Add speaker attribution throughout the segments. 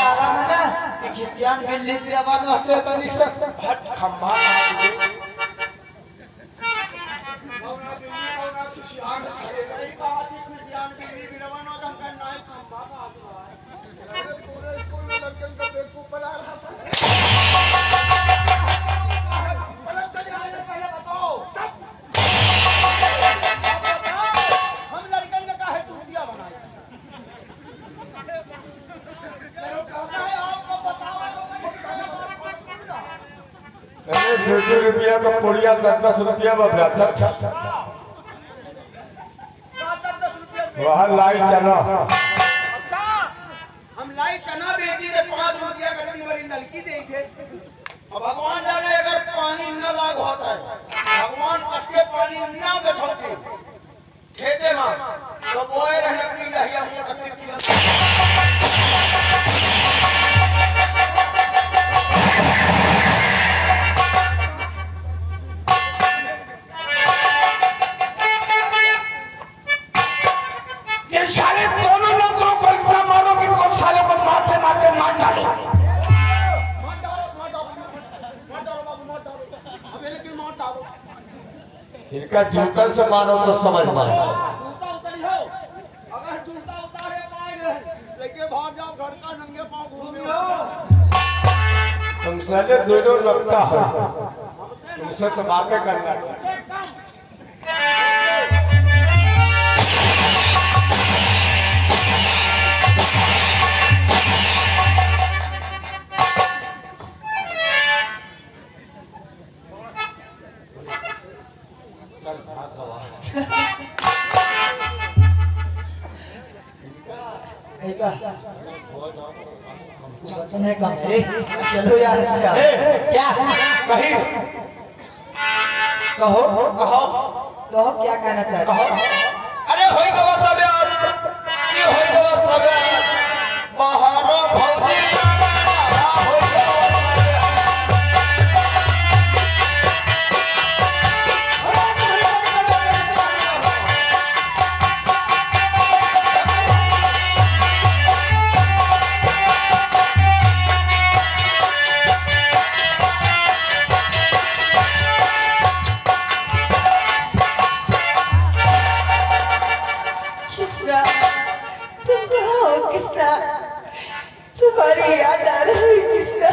Speaker 1: आराम है ना खिसियान बिल्ली की आवाज होते तो नहीं सब हट खंभा
Speaker 2: ₹2 का पुड़िया 10 रुपया में बेहतर वहाँ लाई चना
Speaker 3: अच्छा हम लाई चना बेची थे ₹5 कत्ती बड़ी नलकी दे थे। अब भगवान जाने अगर पानी न लाग होता है भगवान कच्चे पानी न बचाते खेते में तो बोए रहने की यही हम कत्ती
Speaker 2: इनका जूतन से मानो तो समझ में
Speaker 3: जूता उतरी हो अगर जूता उतारे पाएंगे लेके भाग जाओ घर का नंगे पाँव घूमे
Speaker 2: तुमसे दोनों लगता है तुमसे तो बातें करना
Speaker 1: चलो यार क्या
Speaker 2: कहीं
Speaker 1: कहो
Speaker 2: कहो
Speaker 1: कहो क्या कहना चाहते हो
Speaker 2: अरे होई गवा सब यार ये होई गवा सब यार बहारो भौजी
Speaker 1: तुम्हारी याद आ रही कृष्णा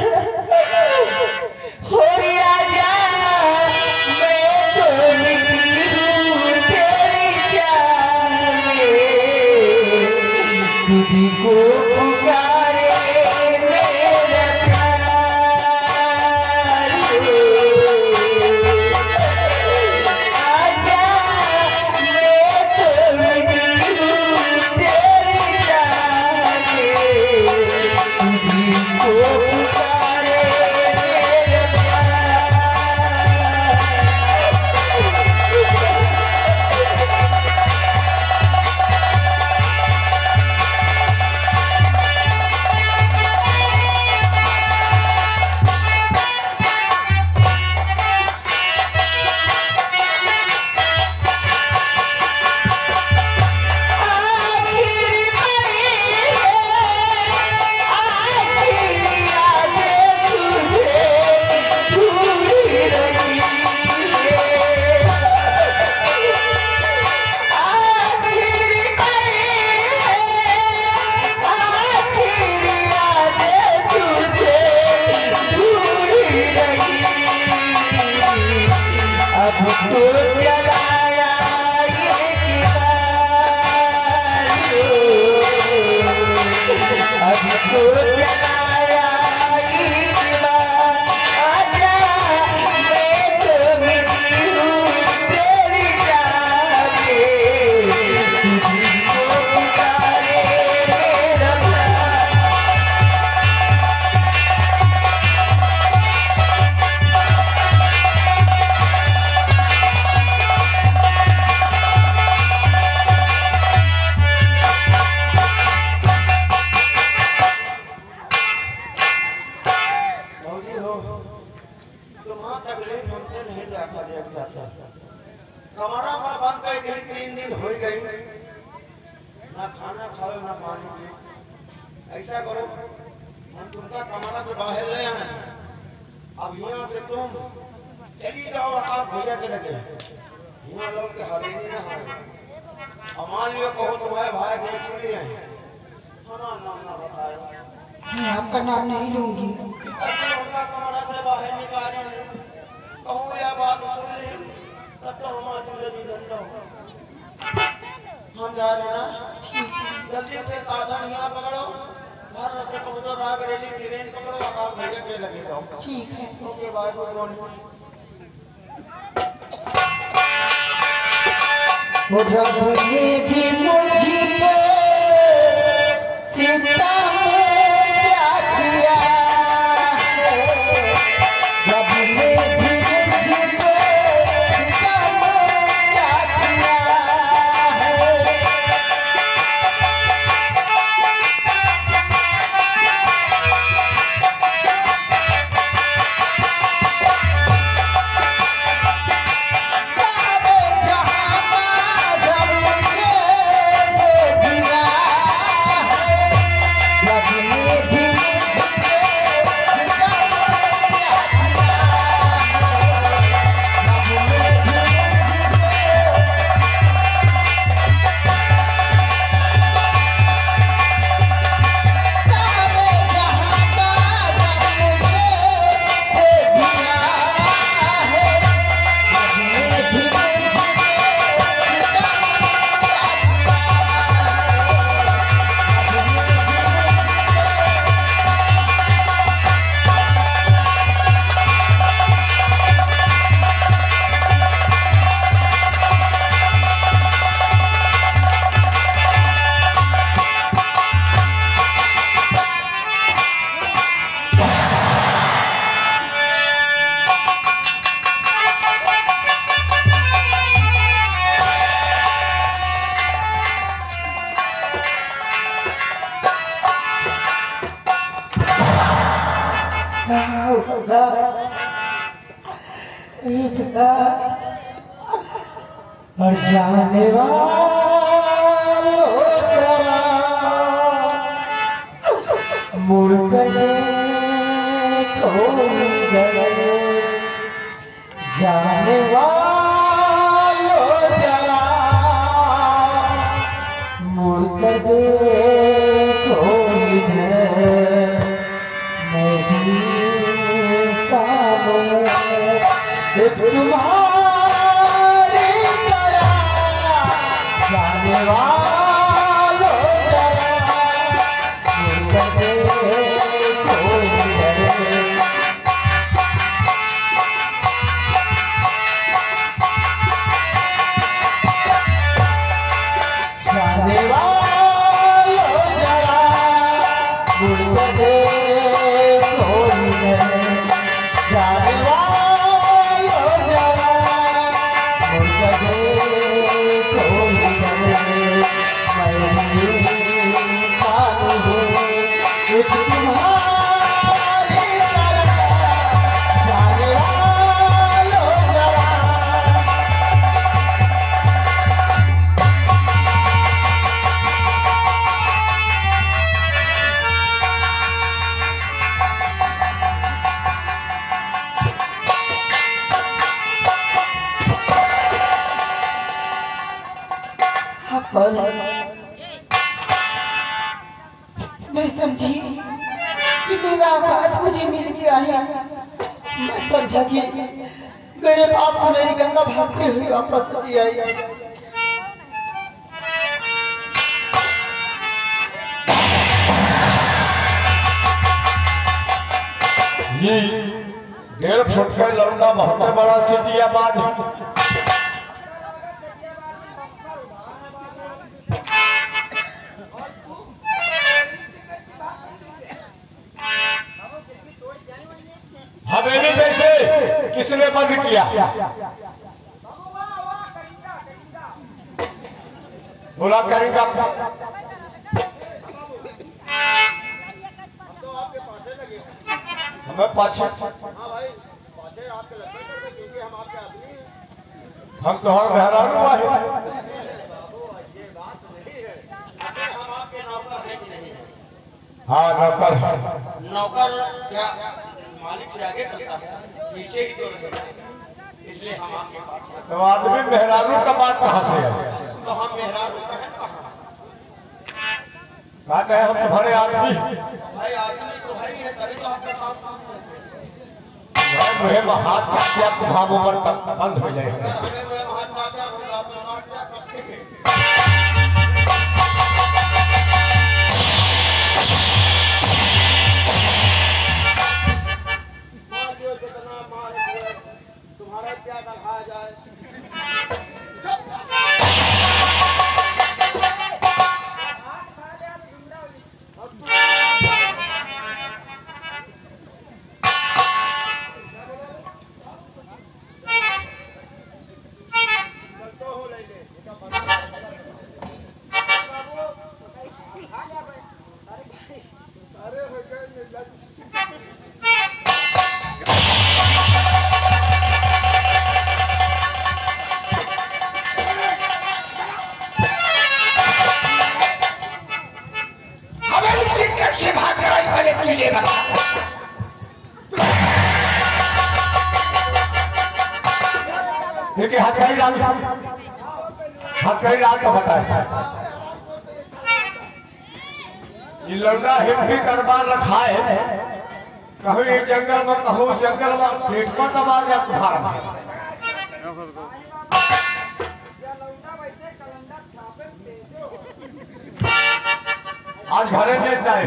Speaker 1: हो राजा मैं तो निकली हूँ तेरी जान में तुझको पुकारे मेरा प्यार आजा मैं तो निकली हूँ तेरी जान में तुझको पुकारे मेरा प्यार
Speaker 3: अपना कमरा से बाहर ले आए। अब यहाँ से तुम चली जाओ आप भैया के लगे, यहाँ लोग के हवेली ना हो। मान लियो कहो तुम्हारे भाई बेटी लिए हैं, हमारा नाम ना बताओ,
Speaker 1: मैं आपका नाम नहीं लूंगी।
Speaker 3: उनका कमरा से बाहर निकाले कहूँ या बात सुन ली तब तो हमारा जिंदगी धंधा हो। हम जा रहे हैं ना, जल्दी से साधन यहाँ पकड़ो, घर से पहुँचो, रायबरेली ट्रेन पकड़ो, आप भैया के लगे जाओ।
Speaker 1: ठीक है।
Speaker 3: Okay bye bye.
Speaker 1: रब ने भी मुझी पे सीता में क्या किया है, रब ने भी मुझी पे सीता में क्या किया है। और जाने वालों जरा मुड़ कर देखो इधर, जाने वालों जरा मुड़ कर देखो इधर, मैं भी इंसान तुम्हारी तरह, जाने वालों जरा मुड़ कर देखो इधर। जाने वालों जरा मुड़ कर देखो इधर, जाने वालों जरा मुड़ कर देखो इधर, मैं भी इंसान हूँ एक तुम्हारी तरह, जाने वालों जरा। मैं समझी कि मेरा आकाश मुझे मिल गया है, मैं समझा कि मेरे पाप से मेरी गंगा भागते हुए वापस चली आई।
Speaker 2: ये 1.5 फुट का लौंडा बहुत बड़ा सिटियाबाद है। हवेली में से किसने बंद किया? बोला करेंगा
Speaker 3: तो आपके पासे लगे हैं।
Speaker 2: हमें पाछे,
Speaker 3: हाँ भाई पासे आपके लगते हैं क्योंकि हम आपके आदमी हैं।
Speaker 2: हम तो हर घरारू हुआ है।
Speaker 3: बाबू ये बात नहीं है, हम आपके नौकर हैं कि नहीं है?
Speaker 2: हाँ नौकर है।
Speaker 3: नौकर क्या मालिक से आगे करता है, पीछे ही तो रहेगा। इसलिए हम आपके पास आए।
Speaker 2: तो आदमी मेहरारू का बात कहाँ से है?
Speaker 3: तो हम मेहरारू हैं कहाँ?
Speaker 2: कहते हैं हम तुम्हारे आदमी
Speaker 3: भाई आदमी तो है ही है, तभी तो आपके पास आए हैं।
Speaker 2: मुझे में हाथ चाहते आप भाव ऊपर तक बंद हो जाएंगे।
Speaker 3: हमें वो वहाँ जाते हैं, हम आप वहाँ क्या करते हैं? मार दियो जितना मार दियो, तुम्हारा क्या रखा जाए।
Speaker 2: देखिए हथकड़ी डाल के बताए ये लौटा हिम्फी करबार रखा है, कहीं जंगल में कहूँ जंगल में पेट को दबा दिया तुम्हारा। आज घरे ले जाए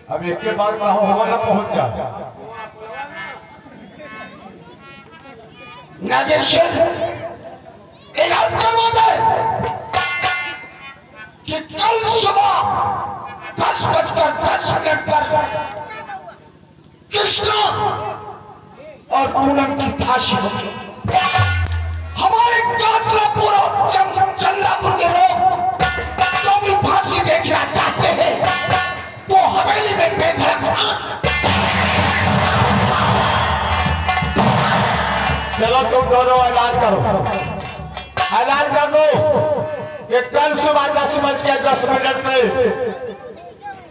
Speaker 2: अब एक के बाद कहा होगा ना पहुंच जा
Speaker 1: नागेश्वर ऐलान करवा दे कि कल सुबह 10:10 पर कृष्ण और पूनम की फांसी होगी। हमारे कातलापुर और चंदापुर के लोग जो भी फांसी देखना चाहते हैं वो हवेली में बेधड़क
Speaker 2: चलो तुम दोनों ऐलान करो, ऐलान कर दो कि कल सुबह 10:10 में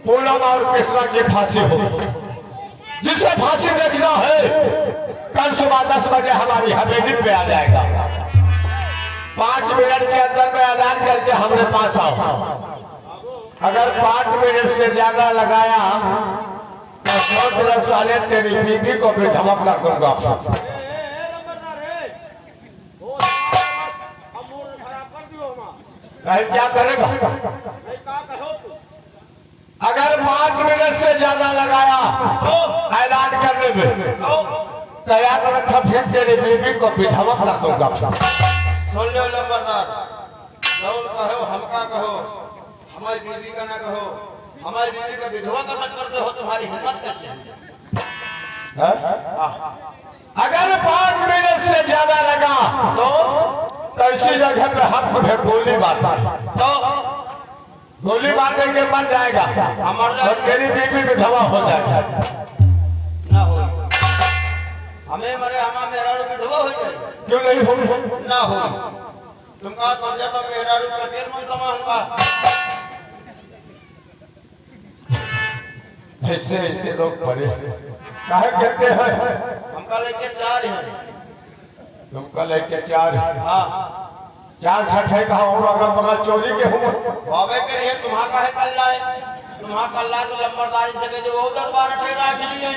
Speaker 2: पूनम और कृष्णा की फांसी हो। जिसे फांसी देखना है कल सुबह 10 बजे हमारी हवेली पे आ जाएगा। 5 मिनट के अंदर में ऐलान करके हमने पास आओ। अगर 5 मिनट से ज्यादा लगाया तो 100 साले तेरी बीवी को भी धमक कर दूंगा। क्या करेगा? अगर 5 मिनट से ज्यादा लगाया ऐलान करने में तैयार रखा, फिर तेरी बीवी को भी धमक कर दूंगा।
Speaker 3: सुन लो लंबरदार, जौन कहो हमका कहो, हमारी बीवी का ना कहो। हमारी बीवी का विधवा का मत करते हो, तुम्हारी हिम्मत कैसे?
Speaker 2: अगर 5 मिनट से ज्यादा लगा तो ऐसी जगह पे हम तुम्हें गोली मारता तो गोली मारने के बन जाएगा और तेरी बीवी विधवा हो जाएगा।
Speaker 3: ना हो, हमें मरे हमारे मेहरारू विधवा हो जाए।
Speaker 2: क्यों नहीं होगी?
Speaker 3: ना हो, तुमका समझा तो मेहरारू का तेल मन समान का।
Speaker 2: ऐसे ऐसे लोग बड़े काहे कहते हैं?
Speaker 3: हमका लेके 4 हैं।
Speaker 2: तुमका लेके 4 है।
Speaker 3: हाँ
Speaker 2: 4 छठ है कहा और अगर बगल चोरी के हो
Speaker 3: बाबे के रहे तुम्हारा काहे कल्ला है? तुम्हारा कल्ला तो लंबरदारी जगह जो वो 10-12 ठेला के लिए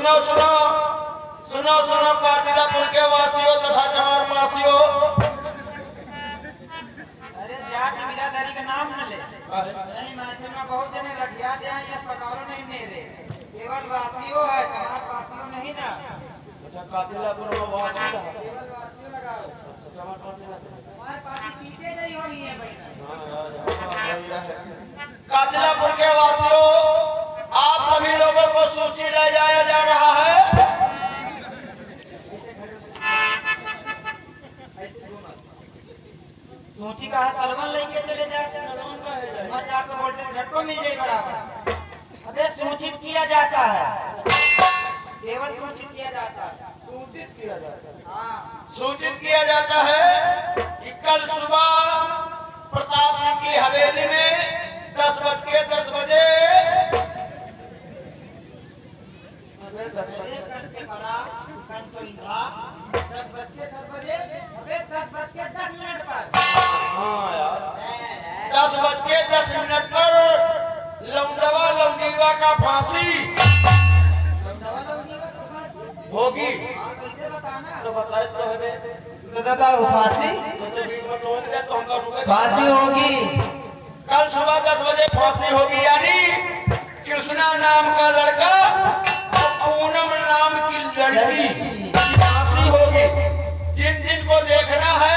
Speaker 3: सुनो सुनो सुनो सुनो कातिलापुर के वासियों तथा चमारपासियों।
Speaker 4: अरे जाट बिरादरी का नाम न ले। नहीं माथे में बहुत जने रटिया दे ये पकारो नहीं मेरे। केवल वासियों है, चमारपासियों नहीं ना।
Speaker 3: अच्छा कातिलापुर में वासी था।
Speaker 4: केवल वासियों लगाओ। चमारपासी पीछे गई होनी है भाई।
Speaker 3: कातिलापुर के वासियों, आप सभी लोगों को सूची ले जाया जा रहा है।
Speaker 4: सूची का कलवन लेके चले जाते हैं। मत जाकर बोलते हैं झटको मिल जाए बराबर। अबे सूचित किया जाता है, केवल सूचित किया जाता है।
Speaker 3: सूचित किया जाता है।
Speaker 4: हाँ
Speaker 3: सूचित किया जाता है कि कल सुबह प्रताप सिंह की हवेली में 10:10 बजे हाँ यार 10:10 पर लौंडवा लौंडीवा का फांसी होगी। तो बताए तो है
Speaker 4: तो दादा फांसी फांसी होगी।
Speaker 3: कल सुबह 10 बजे फांसी होगी, यानी कृष्णा नाम का लड़का और पूनम नाम की लड़की की फांसी होगी। जिन जिन को देखना है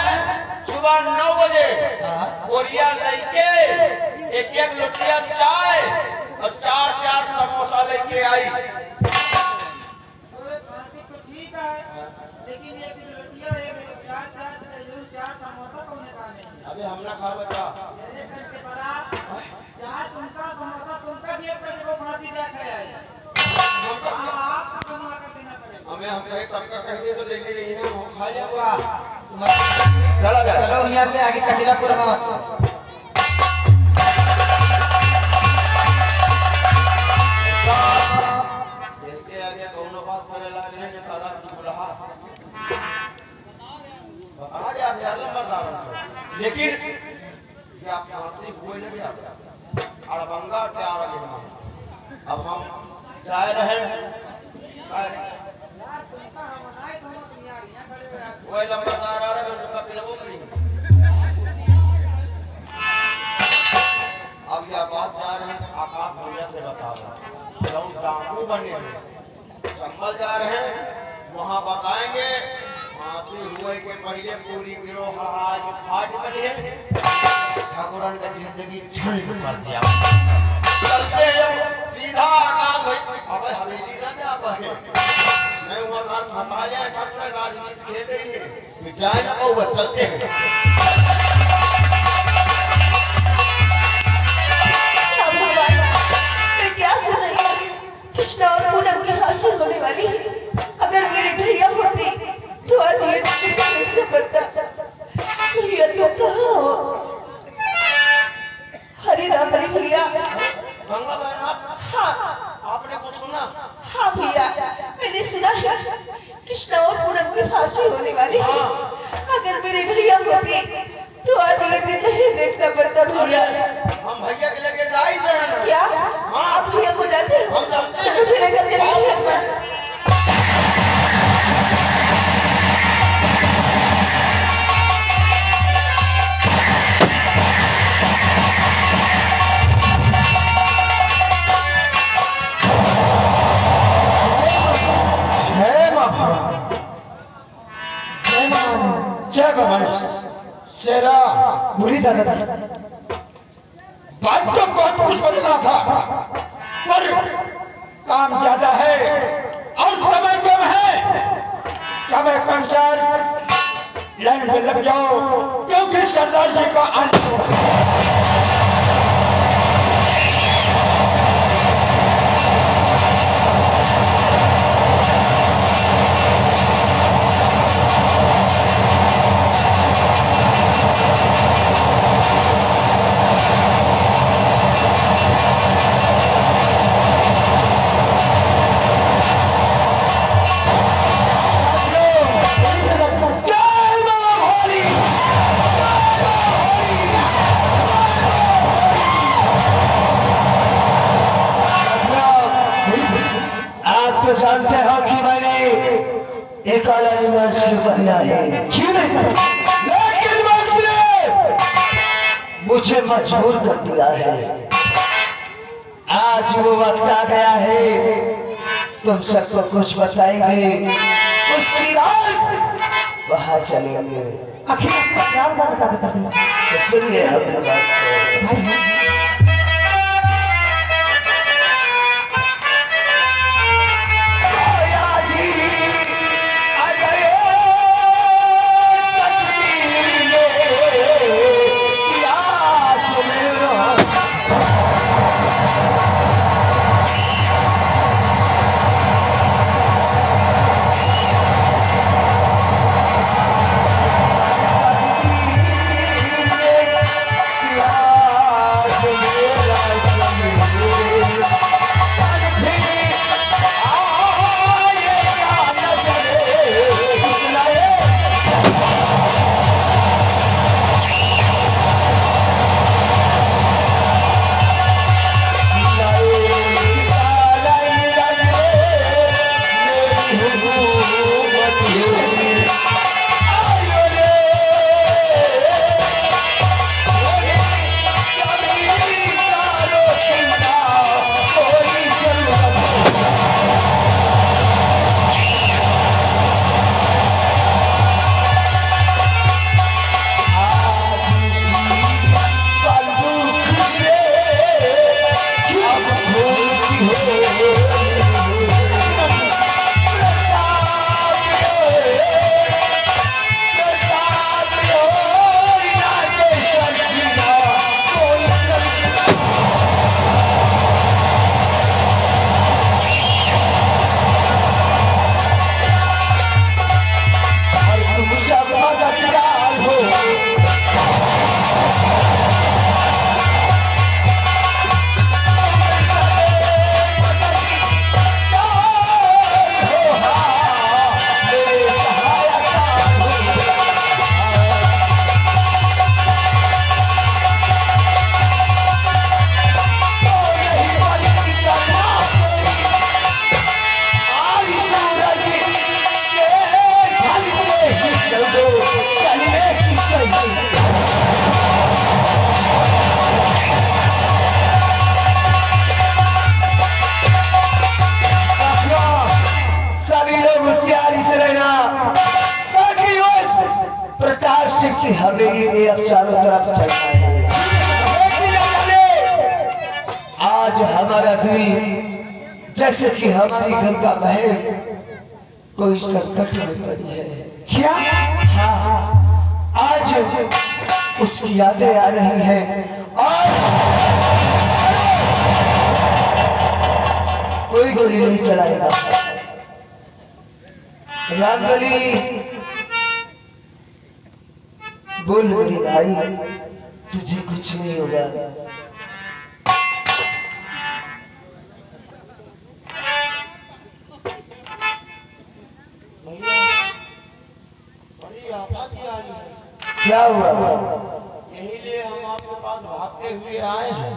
Speaker 3: सुबह 9 बजे कोरिया लेके एक लोटिया चाय और 4 समोसा लेके आई।
Speaker 4: फांसी तो ठीक है, लेकिन एक रोटियां एक चार समोसा कौन काम है?
Speaker 3: अबे हमने खा बचा
Speaker 4: मेरे घर के बारात चार तुमका समोसा तुमका दिया पड़े वो फांसी जाके आए। आपका कमा कर देना पड़ेगा।
Speaker 3: हमें सबका कह दिए तो लेके नहीं है, हम खा जाएगा।
Speaker 4: चलो चलो यहाँ से आगे कटिलापुर में
Speaker 3: देखते आगे दोनों बात करे ला रहे हैं सारा बुलहा बता दिया बता। लेकिन क्या फांसी हुए नहीं क्या अड़बंगा क्या रहा। अब हम चाह रहे हैं वही लंबादार आ रहे हैं उनका फिल्मों नहीं। अब यह बात जा रहे हैं आकाश भैया से बता रहा लोग डाकू बने हैं संभल जा रहे हैं वहाँ बताएंगे। फांसी हुए के पहले पूरी गिरोह आज फाट बनी है। ठाकुरन का जिंदगी झंड कर दिया। चलते हैं सीधा आकाश भाई अब हवेली ना जा पाए मैं वहाँ रात हटा लिया ठाकुर राजनीति खेल रही है जाए ना वो चलते हैं।
Speaker 5: क्या सुनाइए कृष्णा और पूनम की फांसी होने वाली। अगर मेरी भैया होती तो आज ये देखना पड़ता। भैया तो कहाँ हो? हरे राम हरे भैया।
Speaker 3: गंगा बहन
Speaker 5: हाँ
Speaker 3: आपने कुछ सुना?
Speaker 5: हाँ भैया मैंने सुना है कृष्णा और पूनम की फांसी होने वाली है। अगर मेरी भैया होती तो आज ये दिन नहीं देखना पड़ता भैया।
Speaker 3: हम भैया के लेके जा ही रहे हैं।
Speaker 5: क्या आप भैया को जानते हो?
Speaker 3: हम जानते हैं।
Speaker 5: मुझे लेकर चलिए।
Speaker 1: क्या कमाल शेरा
Speaker 4: बुरी दादाजी
Speaker 1: बात तो बहुत कुछ बदला था पर काम ज्यादा है और समय कम है। समय के अनुसार लाइन में लग जाओ क्योंकि सरदार जी का अंत किया है, क्यों नहीं सकता? लेकिन वक्त ने मुझे मजबूर कर दिया है। आज वो वक्त आ गया है, तुम सबको कुछ बताएंगे, उसकी रात वहां चलेंगे।
Speaker 5: आखिर आपका क्या बता
Speaker 1: तो सुनिए अपनी बात को। की हवेली में अब चारों तरफ चलना है। आज हमारा दिल जैसे कि हमारी गंगा बहन कोई संकट में पड़ी है। क्या? हाँ, आज उसकी यादें आ रही हैं और कोई गोली नहीं चलाएगा। रामबली बोल मेरी भाई, तुझे कुछ नहीं होगा। क्या हुआ?
Speaker 3: यही लिए हम आपके पास भागते हुए आए हैं।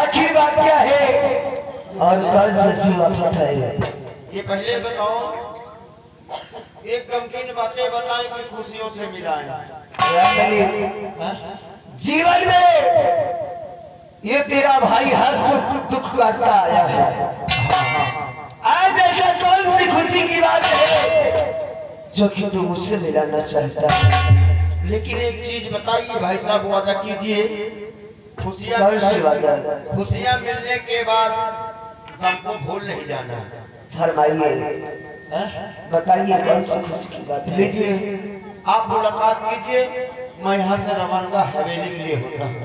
Speaker 1: आखिर बात क्या है और कल से सिवाफत है?
Speaker 3: ये पहले बताओ, एक गमकीन बातें बताएं कि खुशियों से मिलाएं।
Speaker 1: जीवन में ये तेरा भाई हर सुख दुख काटता आया है। आज ऐसा कौन सी खुशी की बात है जो कि तू मुझसे मिलाना चाहता है?
Speaker 3: लेकिन एक चीज बताइए भाई साहब, वादा कीजिए,
Speaker 1: कौन सी वादा?
Speaker 3: खुशियाँ मिलने के बाद हमको भूल नहीं जाना।
Speaker 1: फरमाइए, बताइए कौन सी खुशी की बात है?
Speaker 3: लीजिए, आप मुलाकात कीजिए, मैं यहाँ से रवाना हवेली के लिए होता हूँ।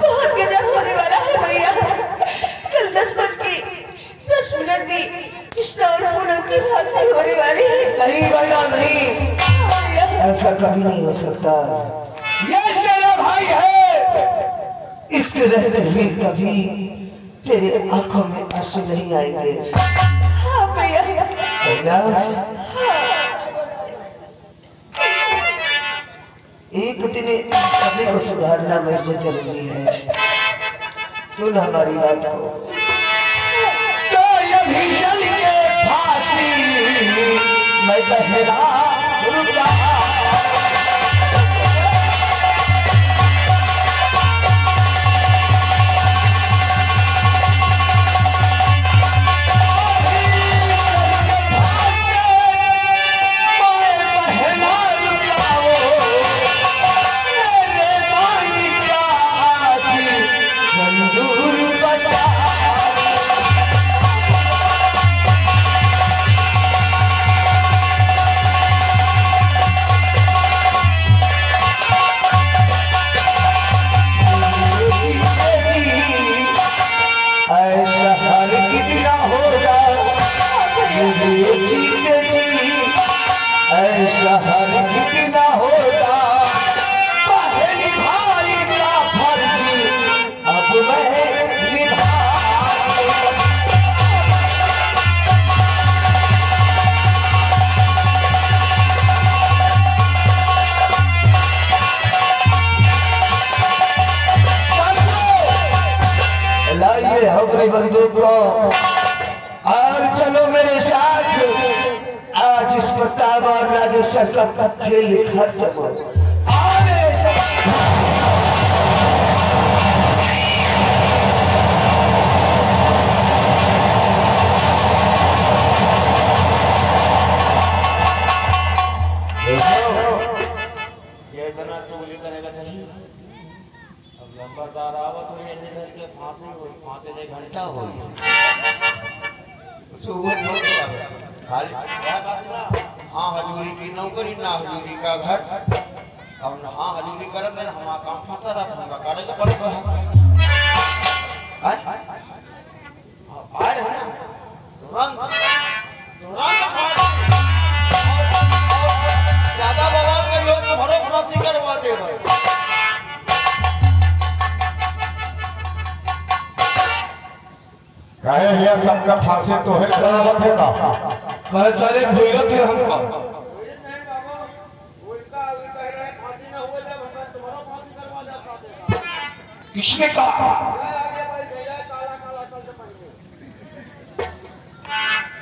Speaker 5: बहुत गजब होने वाला है भैया। कल 10:10 भी कृष्ण और पूनम की फांसी होने वाली है।
Speaker 1: नहीं भैया नहीं, ऐसा कभी नहीं हो सकता। ये तेरा भाई है, इसके रहते हुए कभी तेरे आंखों में आंसू नहीं आएंगे।
Speaker 5: हाँ भैया,
Speaker 1: एक दिन सभी को सुधारना मुझे जरूरी है। सुन हमारी बात को। तो अभी चल के फांसी मैं बहरा रुका ऐसा हर कितना होगा पहली भाई का फर्ज अब मैं निभा लाइए अपनी बंदूक को और चलो मेरे साथ। आज इस प्रताप और राजेश्वर का खेल खत्म हो।
Speaker 2: ये इतना चोरी करेगा चाहिए। अब लंबादार आवा तो ये निधर के फांसी दे घंटा हो
Speaker 3: खाली हाँ हजूरी की नौकरी ना हजूरी का घर। अब हाँ हजूरी करत है हमारा काम फंसा रहा करे तो पड़ेगा। आए हैं तुरंत ज्यादा बवाल में लोग तो भरो फांसी करवा दे भाई।
Speaker 2: कहे ये सबका फांसी तो है करावत है का
Speaker 1: कहे सारे भूलत है हमको। किसने कहा?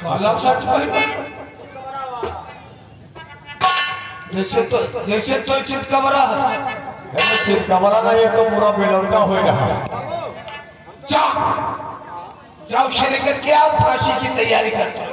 Speaker 1: काला शर्ट पहन जैसे तो चितकबरा
Speaker 2: चितकबरा नहीं है तो पूरा बेलौटा हो रहा।
Speaker 1: जाओ से लेकर के आओ फांसी की तैयारी करते हो।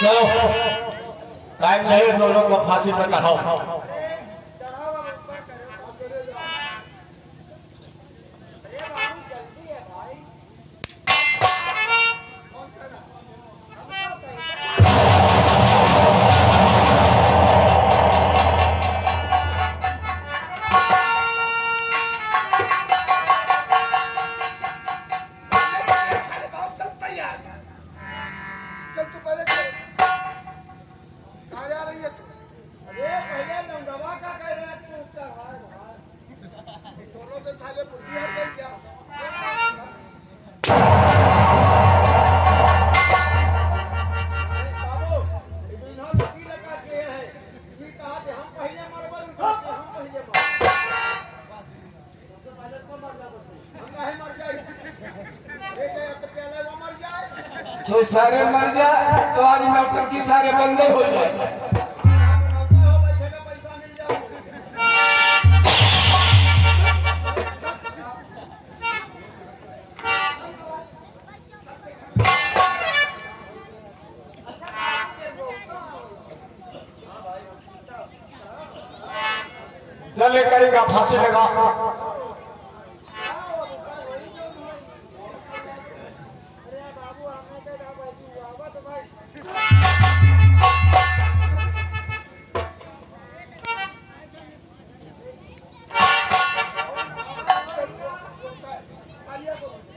Speaker 2: चलो टाइम नहीं दोनों को फांसी पर चढ़ाओ।
Speaker 1: जो सारे मर जाए तो आज नौटंकी सारे बंदे हो जाए।
Speaker 2: चले करेगा फांसी लगा।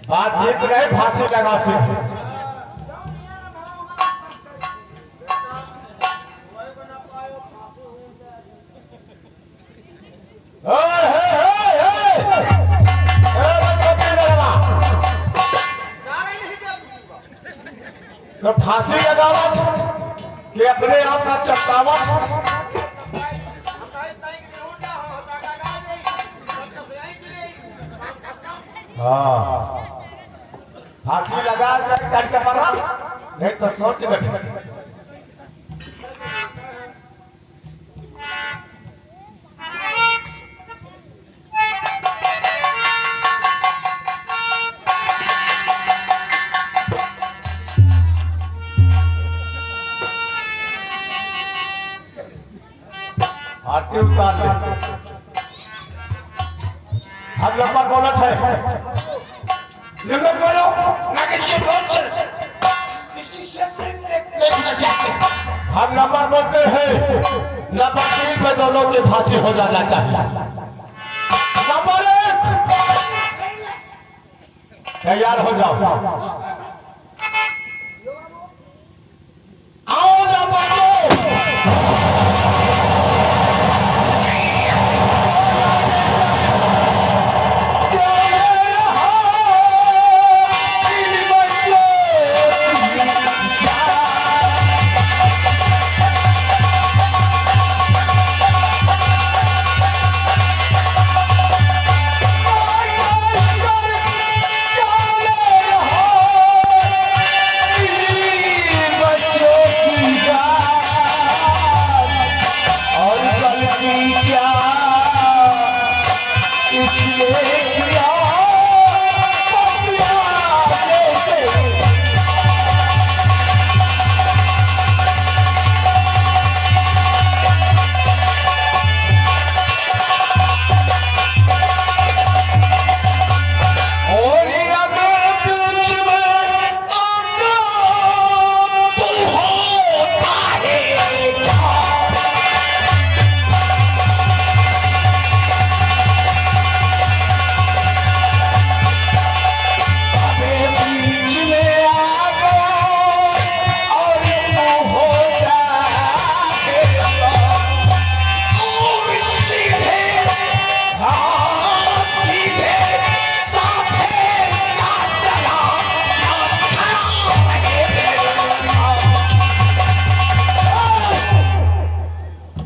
Speaker 2: बातचीत रहे फांसी लगा से तो फांसी लगावत कि अपने आप का चपकावत। हाँ फांसी लगा करके मरा नहीं तो सोच बैठे। आरती उतार ले। अब नंबर बोला है,
Speaker 1: नंबर बोलो ना किसी बोल कर किसी से देखना चाहते
Speaker 2: हम नंबर बोलते हैं। नंबर 3 पे दोनों की फांसी हो जाना चाहिए। नंबर 1 तैयार हो जाओ। आओ नंबर 2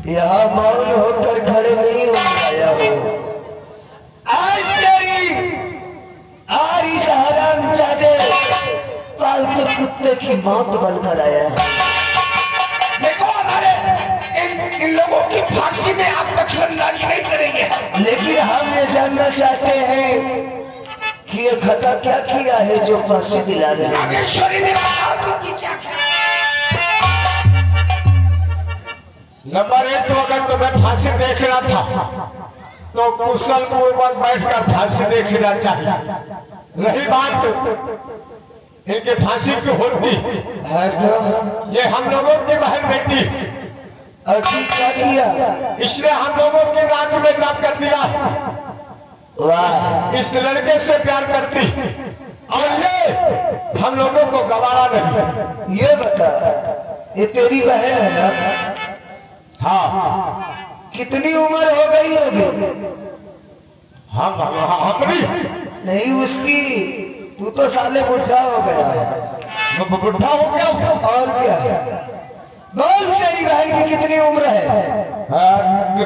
Speaker 1: यहाँ मौन होकर खड़े नहीं हो आया हो। आज तेरी आरी हराम जादे पालतू कुत्ते की मौत बनकर आया है। देखो हमारे इन लोगों की फांसी में आप दखलंदाजी नहीं करेंगे, लेकिन हम ये जानना चाहते हैं कि ये खता क्या किया है जो फांसी दिला रहे हैं। नागेश्वरी ने
Speaker 2: नंबर 1 तो अगर तुम्हें फांसी देखना था तो कुशल पूर्वक बैठकर फांसी देखना चाहिए। रही बात इनकी फांसी की होती
Speaker 1: है तो
Speaker 2: ये हम लोगों की बहन बेटी,
Speaker 1: अजीब क्या किया।
Speaker 2: इसने हम लोगों की नाक में दम कर दिया।
Speaker 1: वाह,
Speaker 2: इस लड़के से प्यार करती और ये हम लोगों को गवारा नहीं।
Speaker 1: ये बता, ये तेरी बहन है ना?
Speaker 2: हाँ
Speaker 1: कितनी उम्र हो गई होगी?
Speaker 2: हम अपनी
Speaker 1: नहीं उसकी, तू तो साले बुढ़ा हो गया।
Speaker 2: बुढ़ा हो गया।
Speaker 1: और क्या बोल, तेरी बहन की कितनी उम्र है?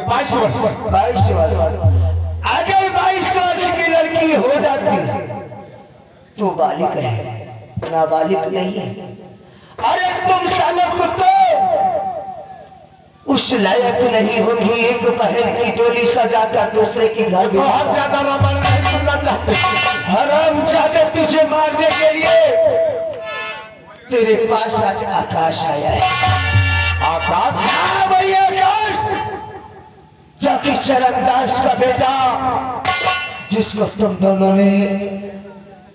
Speaker 2: 22 वर्ष।
Speaker 1: 22 वर्ष। अगर 22 वर्ष की लड़की हो जाती तो बालिक है, नाबालिग नहीं है। अरे तुम साले कुत्ते उस लायक नहीं होगी एक बहन की डोली सजाकर दूसरे की घर में।
Speaker 2: बहुत ज्यादा रामायण नहीं सुनना चाहते।
Speaker 1: हराम जाके तुझे मारने के लिए तेरे पास आज आकाश आया है।
Speaker 2: आकाश?
Speaker 1: हाँ भाई आकाश, जाकी चरणदास का बेटा, जिसको तुम दोनों ने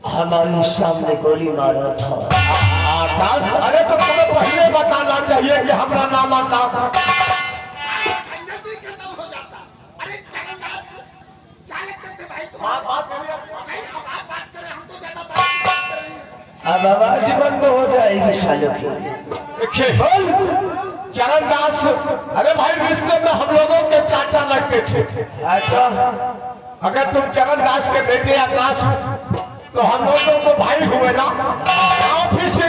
Speaker 1: हमारे सामने गोली मारा था।
Speaker 2: आकाश? अरे तो तुम्हें पहले बताना चाहिए कि हमारा नाम आकाश।
Speaker 1: अब आवाज बंद हो जाएगी सालों की।
Speaker 2: देखिए चरणदास, अरे भाई रिश्ते में हम लोगों के चाचा लगते थे।
Speaker 1: अच्छा,
Speaker 2: अगर तुम चरणदास के बेटे आकाश तो हम लोगों को भाई हुए ना। आप ही से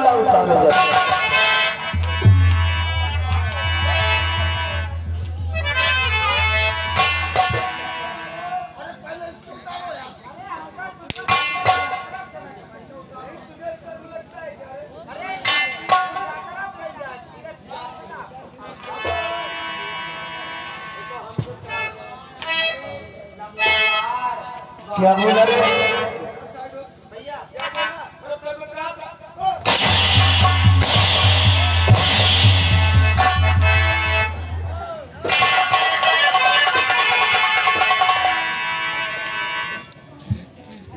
Speaker 1: माला उतारो जाता। क्या बोला रे?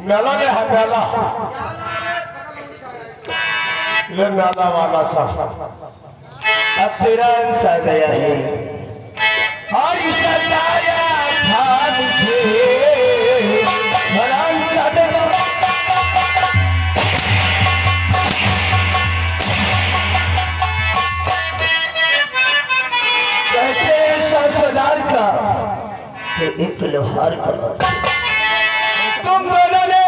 Speaker 2: मेला में है मेला, ये मेला वाला सा
Speaker 1: अब तेरा अंश आ गया है और सताया था मुझे भराम चादर कहते संसदार का कि एक लोहार का तुम दोनों ने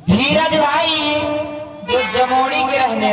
Speaker 4: धीरज भाई जो जमोड़ी के रहने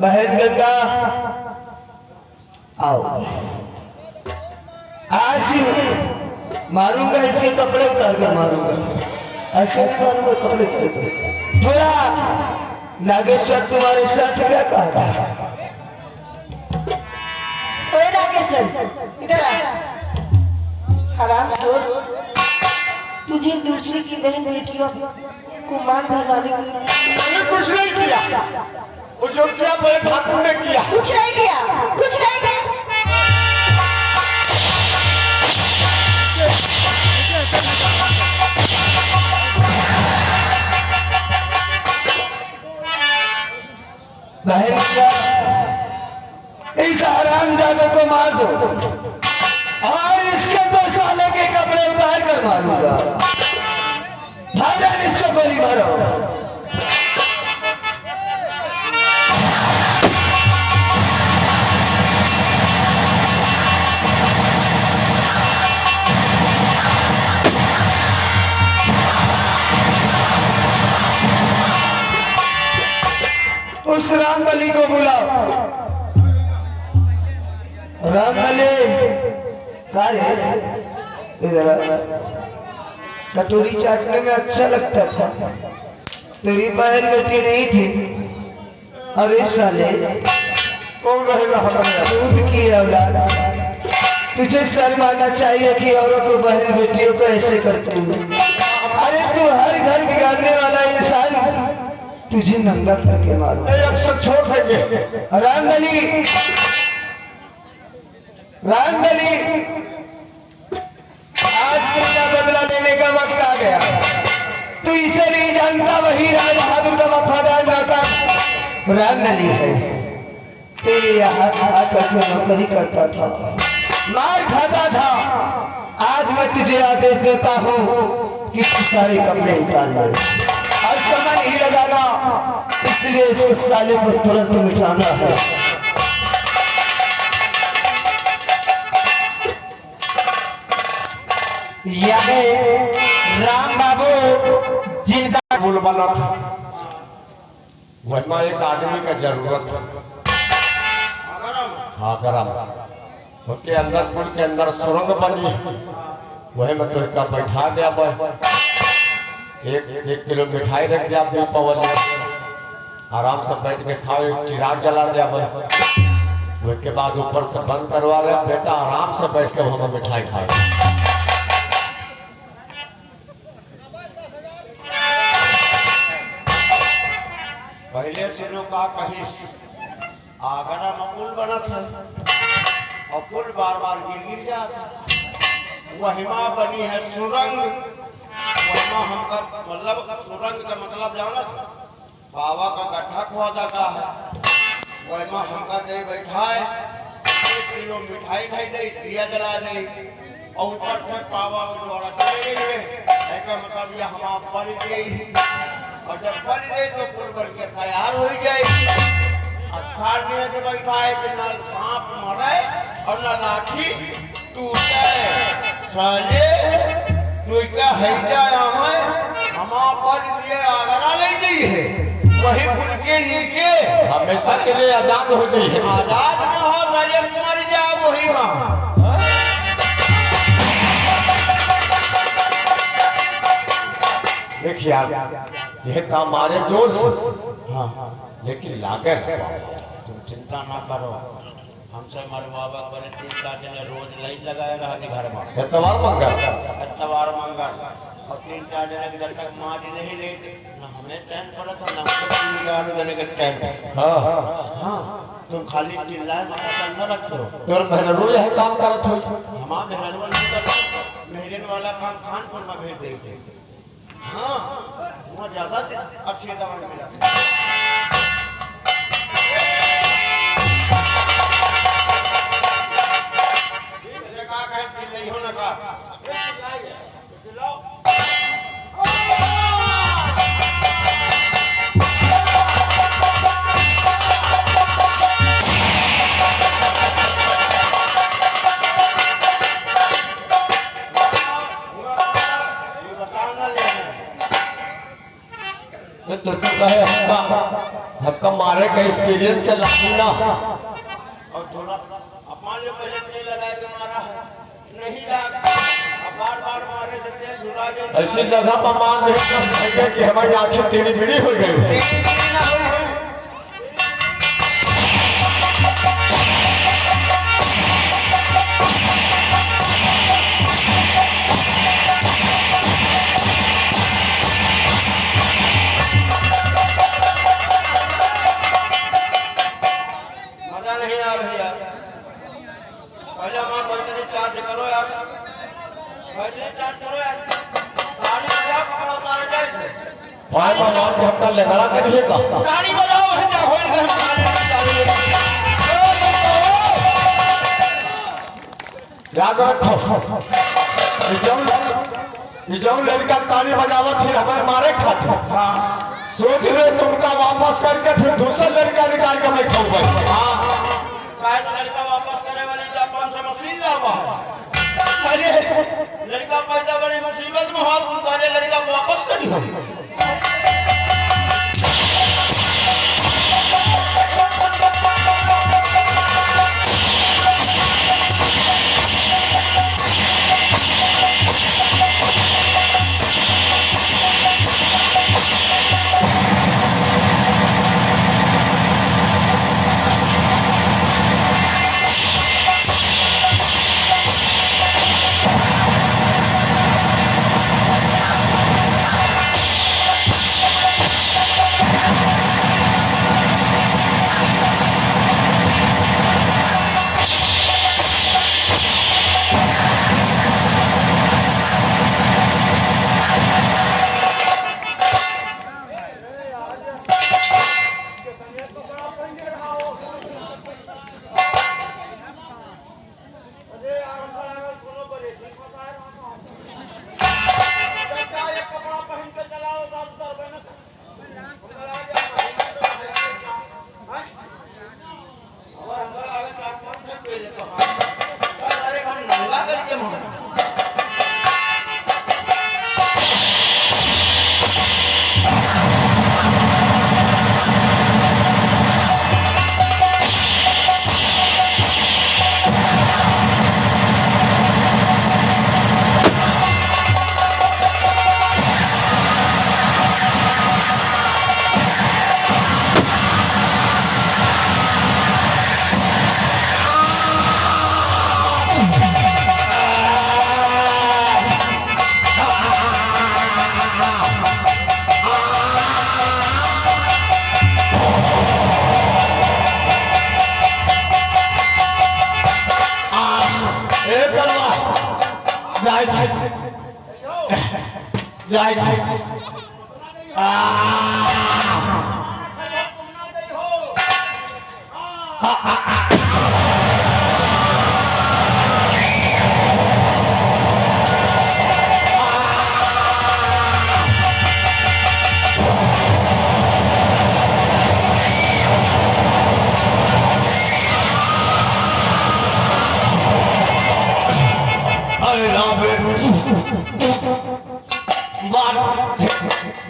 Speaker 1: बहन गंगा आओ। आज मारूंगा, इसके कपड़े उतार कर मारूंगा, ऐसे नहीं मारूंगा, कपड़े उतार कर। थोड़ा नागेश्वर तुम्हारे साथ क्या कहा था?
Speaker 5: के चल, इधर आ। हराम खोर, तुझे दूसरे की बहन बेटियों को मान भरवाने की
Speaker 2: मैंने कुछ नहीं किया, वो जो किया मेरे ठाकुर ने किया।
Speaker 5: कुछ नहीं किया, कुछ नहीं किया।
Speaker 1: बहन का इस हरामजादे को मार दो और इसके 2 सालों के कपड़े उतार कर मारूंगा। भाजन इसको गोली मारो। उस रामबली को बुलाओ। रामबली, इधर आ। कटोरी चाटने में अच्छा लगता था, तेरी बहन बेटी नहीं थी। अरे साले,
Speaker 2: कौन रहेगा हमारा?
Speaker 1: दूध की औलाद, तुझे शर्म आना चाहिए कि औरों को बहन बेटियों को ऐसे करते हो। अरे तू हर घर बिगाड़ने वाला इंसान, तुझे नंगा करके मारो।
Speaker 2: अब सब छोड़ देंगे।
Speaker 1: रामबली, रामबली, आज तेरा बदला लेने का वक्त आ गया। तू इसे नहीं जानता, वही राय बहादुर का वफादार नाता रामबली है। तेरे यहाँ आकर के नौकरी करता था, मार खाता था। आज मैं तुझे आदेश देता हूँ कि तू सारे कपड़े उतार ले और समय नहीं लगाना, इसलिए इस साले को तुरंत मिटाना है।
Speaker 4: यह राम बाबू जिनका
Speaker 2: बोल वाला था, वहाँ एक आदमी का जरूरत है। हाँ गरम, उसके अंदर पुल के अंदर सुरंग बनी, वही में तो इसका बैठा दिया। एक किलो मिठाई रख दिया दीपावली, आराम से बैठ के खाओ। एक चिराग जला दिया, उसके बाद ऊपर से बंद करवा लिया। बेटा आराम से बैठ के वहां मिठाई खाए।
Speaker 3: पहले से लोग का कहीं आगरा में पुल बना था और पुल बार बार गिर जाता। वहिमा बनी है सुरंग। वहिमा हमका मतलब सुरंग का मतलब जाना बाबा का गड्ढा खुआ जाता है। वहिमा हमका दे बैठा है, 1 किलो मिठाई खाई दे, दिया जला दे और ऊपर से पावा द्वारा चले गई है। ऐसा मतलब ये हम पल गई और जब पल गई तो पुल बन के तैयार हो जाए। अस्थान में के बैठा है कि ना सांप मरे और ना लाठी टूटे। साले तू क्या है जाया है हमारा पल लिए आगरा ले गई है, वही पुल के नीचे
Speaker 2: हमेशा के लिए आजाद हो गई है।
Speaker 3: आजाद न हो गरीब मर जाओ वही वहां।
Speaker 2: देखिए यह काम हमारे जोर से, हाँ लेकिन लागत
Speaker 3: तुम चिंता ना करो, हमसे मरवावा करे 3-4 दिन रोज लाइट लगाए रहा थी घर में।
Speaker 2: एतवार मंगल,
Speaker 3: एतवार मंगल और 3-4 दिन के तक माँ जी नहीं लेते ना, हमें चैन पड़ा था ना हमको देने का चैन।
Speaker 2: हाँ
Speaker 3: हाँ तुम खाली चिल्लाए मत न रखो।
Speaker 2: तोर बहनों यह काम करत हो।
Speaker 3: हमारा मेहरन नहीं करता, मेहरन वाला काम खानपुर में भेज देते। हाँ वहाँ ज्यादा अच्छी दवा मिला।
Speaker 2: तो कहे हक्का मारे का एक्सपीरियंस के लागू ना
Speaker 3: और थोड़ा अपमान जो पहले नहीं लगाए तो मारा नहीं लगा, अब बार बार मारे जब झुला जो
Speaker 2: ऐसी जगह पर मान नहीं कि हमारी आंखें टेढ़ी मेढ़ी हो गई।
Speaker 3: चार्ज करो यार, बैटरी चार्ज करो यार, गाड़ी बजाओ, कपड़ा उतारो जाए,
Speaker 2: भाई बाजार के हफ्ता लेकर के दिएगा
Speaker 3: गाड़ी बजाओ, है क्या होल घर
Speaker 2: याद रखो जब लड़का ताली बजावत थी हमें मारे खाते सोच रहे तुमका वापस करके फिर दूसरा लड़का निकाल के मैं खाऊंगा।
Speaker 3: लड़का वापस करे वाली जापान से मशीन लावा, अरे लड़का पैदा बड़ी मुसीबत में हाथ उतारे, लड़का वापस करी हो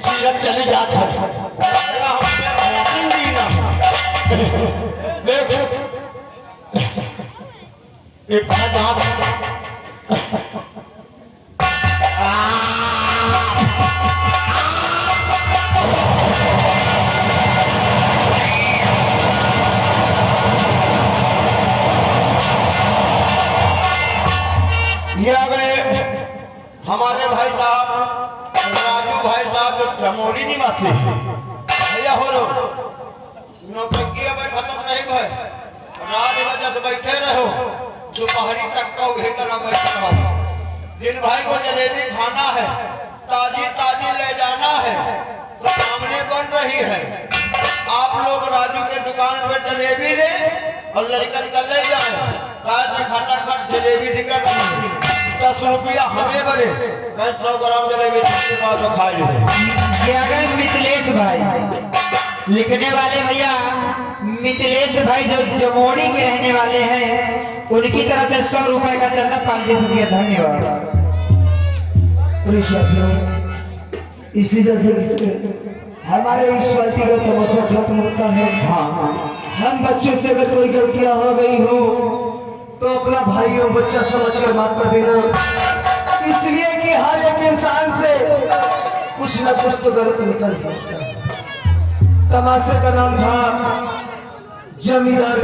Speaker 2: सीरत चली जाती है देख एक
Speaker 3: ये आ गए हमारे भाई साहब राजू भाई साहब जो चमोली निवासी भैया हो लो नौटंकी अब खत्म नहीं भय रात वजह से बैठे रहो दोपहरी तक का उहे कला बैठ रहो दिन भाई को जलेबी खाना है ताजी ताजी ले जाना है तो सामने बन रही है आप लोग राजू के दुकान पे जलेबी ले और लड़कन का ले जाओ साथ में खाता खट जलेबी निकल रही है 10 रुपया हमें बने 100 ग्राम जलेबी के बाद वो खा लीजिए।
Speaker 4: ये अगर मिथिलेश भाई लिखने वाले भैया मिथिलेश भाई जो जमोड़ी के रहने वाले हैं उनकी तरफ से 100 रुपए का चंदा 500 रुपया धन्यवाद।
Speaker 1: इसी तरह से हमारे इस व्यक्ति का तमस्या खत्म होता है। हाँ हम बच्चे से अगर कोई गलतियां हो गई हो तो अपना भाई और बच्चा समझ कर माफ कर देना, इसलिए कि हर एक इंसान से कुछ न कुछ तो गलत निकल सकता है। तमाशे का नाम था जमींदार।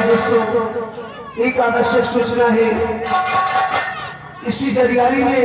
Speaker 1: दोस्तों एक आवश्यक सूचना है, इसी जरियारी में